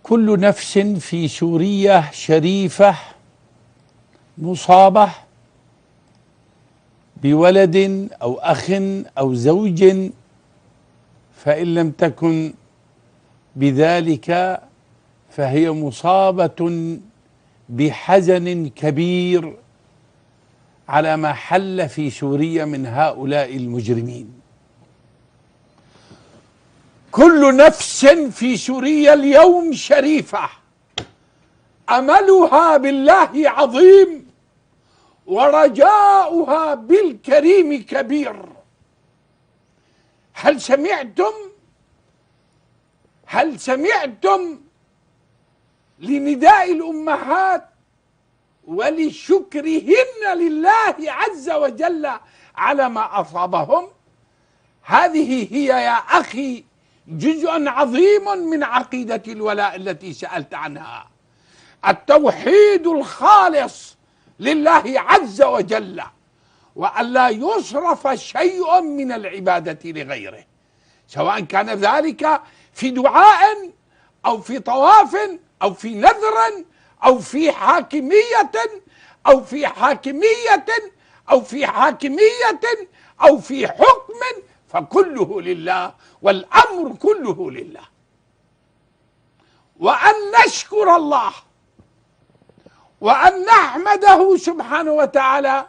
كل نفس في سوريا شريفة مصابة بولد أو أخ أو زوج، فإن لم تكن بذلك فهي مصابة بحزن كبير على ما حل في سوريا من هؤلاء المجرمين. كل نفس في سوريا اليوم شريفة، أملها بالله عظيم ورجاؤها بالكريم كبير. هل سمعتم لنداء الأمهات ولشكرهن لله عز وجل على ما أصابهم؟ هذه هي يا أخي جزء عظيم من عقيدة الولاء التي سألت عنها، التوحيد الخالص لله عز وجل، وأن لا يصرف شيء من العبادة لغيره، سواء كان ذلك في دعاء أو في طواف أو في نذر أو في حاكمية أو في حاكمية أو في حاكمية أو في حكم، فكله لله والأمر كله لله. وأن نشكر الله وأن نحمده سبحانه وتعالى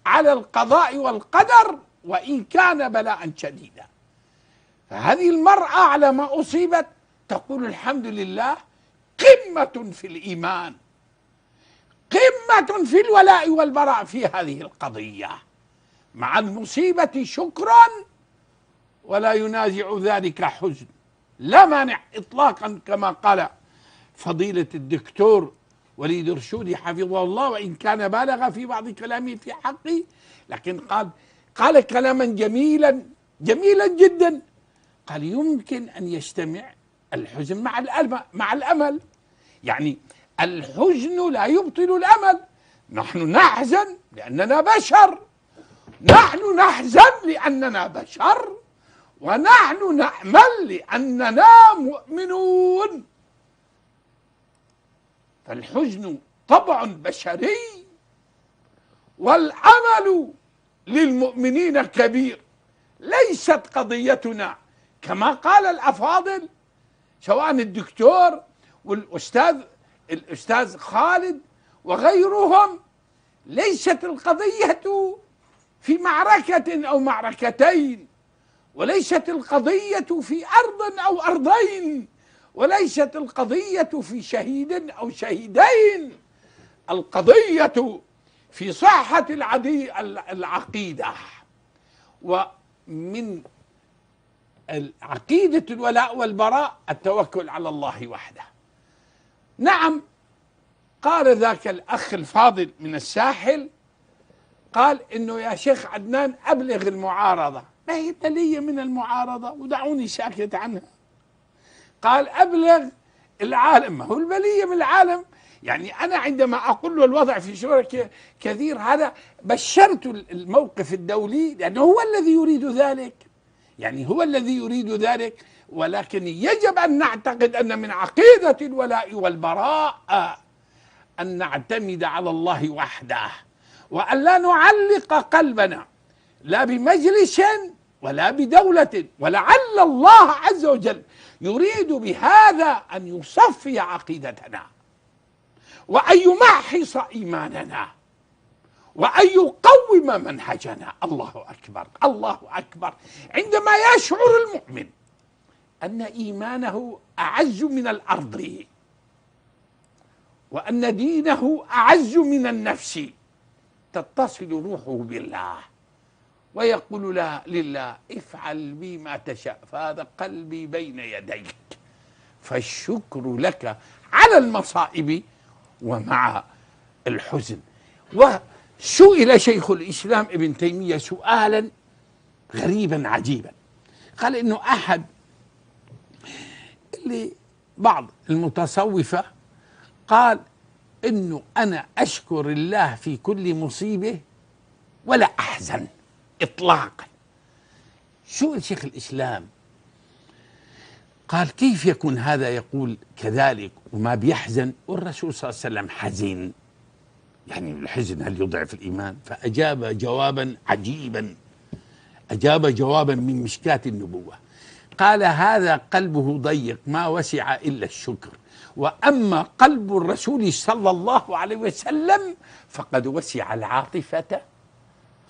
على القضاء والقدر وإن كان بلاء شديدا. فهذه المرأة على ما أصيبت تقول الحمد لله، قمة في الإيمان، قمة في الولاء والبراء في هذه القضية، مع المصيبة شكرا ولا ينازع ذلك حزن، لا مانع إطلاقا، كما قال فضيلة الدكتور وليد رشودي حفظه الله، وإن كان بالغ في بعض كلامه في حقي، لكن قال كلاما جميلا جدا. قال يمكن أن يجتمع الحزن مع الأمل، يعني الحزن لا يبطل الأمل. نحن نحزن لأننا بشر، ونحن نأمل لأننا مؤمنون. فالحزن طبع بشري والأمل للمؤمنين كبير. ليست قضيتنا كما قال الأفاضل سواء الدكتور والأستاذ خالد وغيرهم، ليست القضية في معركة أو معركتين، وليست القضية في أرض أو أرضين، وليست القضية في شهيد أو شهيدين. القضية في صحة العقيدة، ومن عقيدة الولاء والبراء التوكل على الله وحده. نعم، قال ذاك الأخ الفاضل من الساحل، قال إنه يا شيخ عدنان أبلغ المعارضة. ما هي لي من المعارضة ودعوني ساكت عنها. قال أبلغ العالم، ما هو البلية من العالم. يعني أنا عندما أقول له الوضع في سوريا كثير، هذا بشرت الموقف الدولي لأنه هو الذي يريد ذلك، يعني هو الذي يريد ذلك. ولكن يجب أن نعتقد أن من عقيدة الولاء والبراء أن نعتمد على الله وحده، وأن لا نعلق قلبنا لا بمجلس ولا بدولة. ولعل الله عز وجل يريد بهذا أن يصفي عقيدتنا، وأن يمحص إيماننا، وأن يقوم منهجنا. الله أكبر، الله أكبر. عندما يشعر المؤمن أن إيمانه أعز من الأرض، وأن دينه أعز من النفس، تتصل روحه بالله ويقول لله افعل بي ما تشاء، فهذا قلبي بين يديك. فالشكر لك على المصائب ومع الحزن. وسئل شيخ الإسلام ابن تيمية سؤالا غريبا عجيبا، قال إنه أحد بعض المتصوفة قال إنه أنا أشكر الله في كل مصيبة ولا أحزن إطلاقا. سئل شيخ الإسلام قال كيف يكون هذا يقول كذلك وما بيحزن والرسول صلى الله عليه وسلم حزين؟ يعني الحزن هل يضعف الإيمان؟ فأجاب جوابا عجيبا، أجاب جوابا من مشكاة النبوة. قال هذا قلبه ضيق ما وسع إلا الشكر، وأما قلب الرسول صلى الله عليه وسلم فقد وسع العاطفة،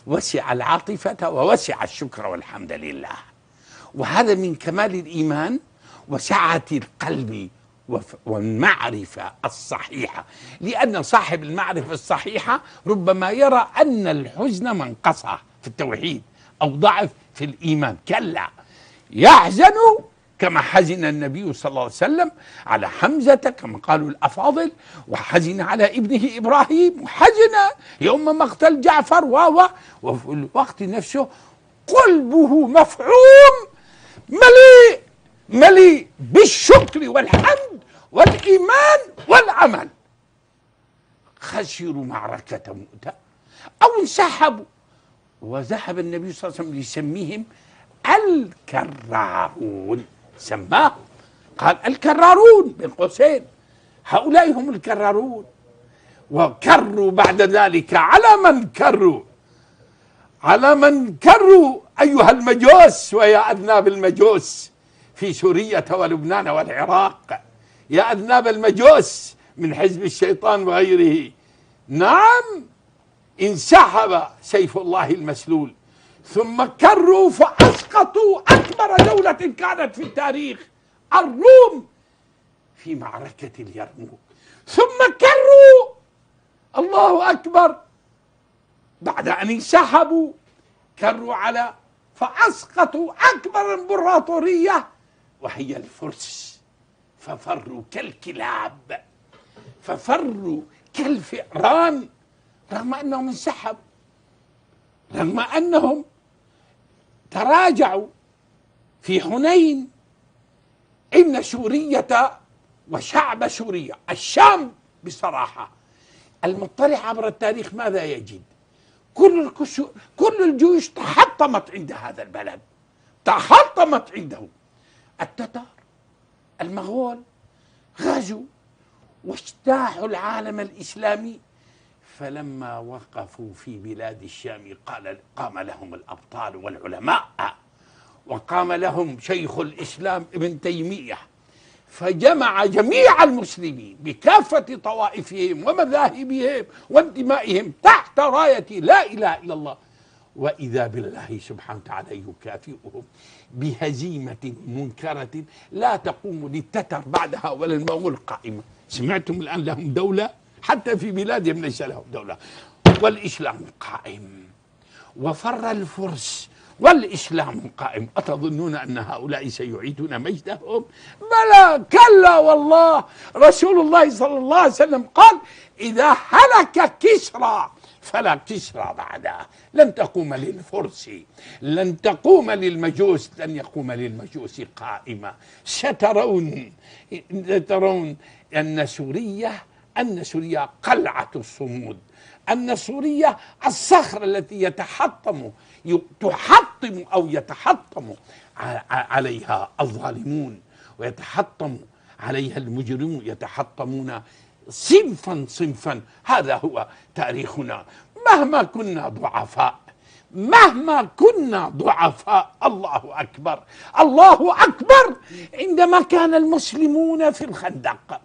وسع العاطفة ووسع الشكر والحمد لله. وهذا من كمال الإيمان وسعة القلب والمعرفة الصحيحة، لأن صاحب المعرفة الصحيحة ربما يرى أن الحزن منقصة في التوحيد أو ضعف في الإيمان، كلا، يحزن كما حزن النبي صلى الله عليه وسلم على حمزة كما قالوا الأفاضل، وحزن على ابنه إبراهيم، وحزن يوم مقتل جعفر وفي الوقت نفسه قلبه مفعوم مليء بالشكر والحمد والإيمان والعمل. خسروا معركة مؤتة أو انسحبوا، وذهب النبي صلى الله عليه وسلم يسميهم الكرارون، سماه قال الكرارون بين قوسين، هؤلاء هم الكرارون. وكروا بعد ذلك على من كروا أيها المجوس ويا أذناب المجوس في سوريا ولبنان والعراق، يا أذناب المجوس من حزب الشيطان وغيره. نعم، انسحب سيف الله المسلول، ثم كروا فأسقطوا أكبر دولة كانت في التاريخ، الروم، في معركة اليرموك. ثم كروا، الله أكبر، بعد أن انسحبوا كروا على فأسقطوا أكبر امبراطورية وهي الفرس، ففروا كالكلاب، ففروا كالفئران، رغم أنهم انسحبوا، رغم أنهم تراجعوا في حنين. إن سورية وشعب سوريا، الشام بصراحة، المطلع عبر التاريخ ماذا يجد؟ كل الجيوش تحطمت عند هذا البلد، تحطمت عنده. التتار، المغول غزوا واجتاحوا العالم الإسلامي، فلما وقفوا في بلاد الشام قام لهم الأبطال والعلماء، وقام لهم شيخ الإسلام ابن تيمية، فجمع جميع المسلمين بكافة طوائفهم ومذاهبهم وانتمائهم تحت راية لا إله إلا الله، وإذا بالله سبحانه وتعالى يكافئهم بهزيمة منكرة لا تقوم للتتر بعدها ولا المغول قائمة. سمعتم الآن لهم دولة، حتى في بلادهم ليس لهم دولة، والإسلام قائم. وفر الفرس والإسلام قائم. أتظنون أن هؤلاء سيعيدون مجدهم؟ بلى، كلا والله. رسول الله صلى الله عليه وسلم قال إذا هلك كسرى فلا كسرى بعده، لن تقوم للفرس، لن تقوم للمجوس، لن يقوم للمجوس قائمة. سترون أن سوريا قلعة الصمود، أن سوريا الصخرة التي تحطم أو يتحطم عليها الظالمون ويتحطم عليها المجرمون، يتحطمون صنفا صنفا. هذا هو تاريخنا. مهما كنا ضعفاء، الله أكبر، الله أكبر. عندما كان المسلمون في الخندق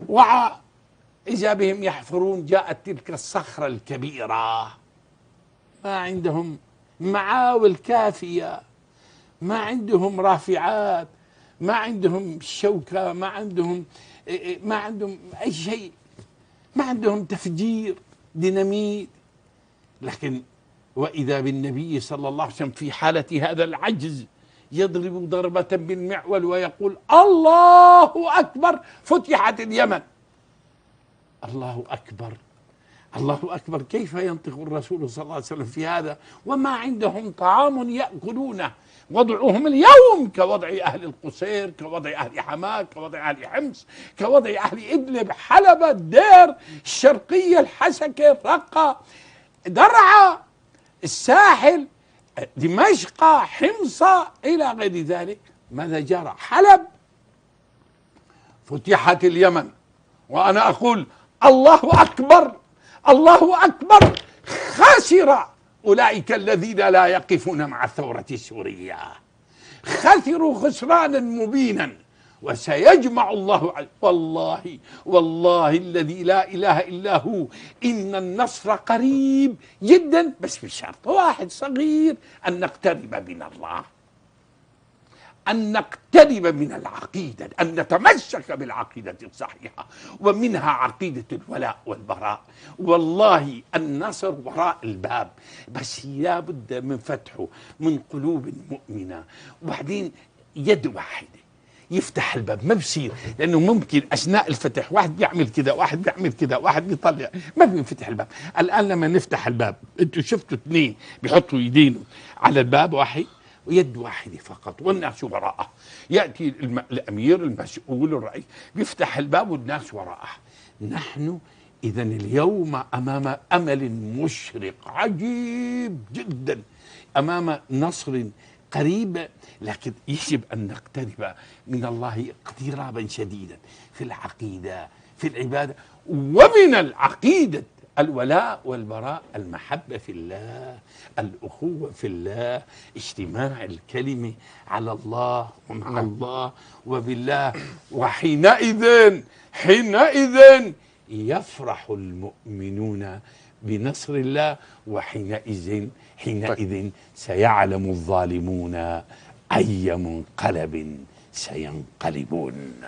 وإذا بهم يحفرون، جاءت تلك الصخرة الكبيرة، ما عندهم معاول كافية، ما عندهم رافعات، ما عندهم شوكة، ما عندهم أي شيء، ما عندهم تفجير ديناميت. لكن وإذا بالنبي صلى الله عليه وسلم في حالة هذا العجز يضرب ضربة بالمعول ويقول الله أكبر، فتحت اليمن. الله أكبر، الله أكبر. كيف ينطق الرسول صلى الله عليه وسلم في هذا وما عندهم طعام يأكلونه؟ وضعهم اليوم كوضع أهل القصير، كوضع أهل حماة، كوضع أهل حمص، كوضع أهل إدلب، حلب، الدير، الشرقية، الحسكة، الرقة، درعا، الساحل، دمشق، حمص، إلى غير ذلك. ماذا جرى؟ حلب فتحت اليمن، وأنا أقول الله أكبر الله أكبر. خسر أولئك الذين لا يقفون مع الثورة السورية، خسروا خسرانا مبينا، وسيجمع الله والله والله الذي لا إله إلا هو إن النصر قريب جدا، بس بشرط واحد صغير: أن نقترب من الله، أن نقترب من العقيدة، أن نتمسك بالعقيدة الصحيحة، ومنها عقيدة الولاء والبراء. والله النصر وراء الباب، بس لا بد من فتحه من قلوب مؤمنة. وبعدين يد واحدة يفتح الباب، ما بصير، لأنه ممكن أثناء الفتح واحد بيعمل كذا، واحد بيعمل كذا، واحد بيطلع، ما بينفتح الباب. الآن لما نفتح الباب، أنتوا شفتوا اثنين بيحطوا يدينه على الباب واحد ويد واحدة فقط والناس وراءه، يأتي الأمير المسؤول الرئيس بيفتح الباب والناس وراءه. نحن إذا اليوم أمام أمل مشرق عجيب جدا، أمام نصر قريب، لكن يجب أن نقترب من الله اقترابا شديدا في العقيدة، في العبادة، ومن العقيدة الولاء والبراء، المحبة في الله، الأخوة في الله، اجتماع الكلمة على الله ومع الله وبالله. وحينئذ يفرح المؤمنون بنصر الله، وحينئذ سيعلم الظالمون أي منقلب سينقلبون.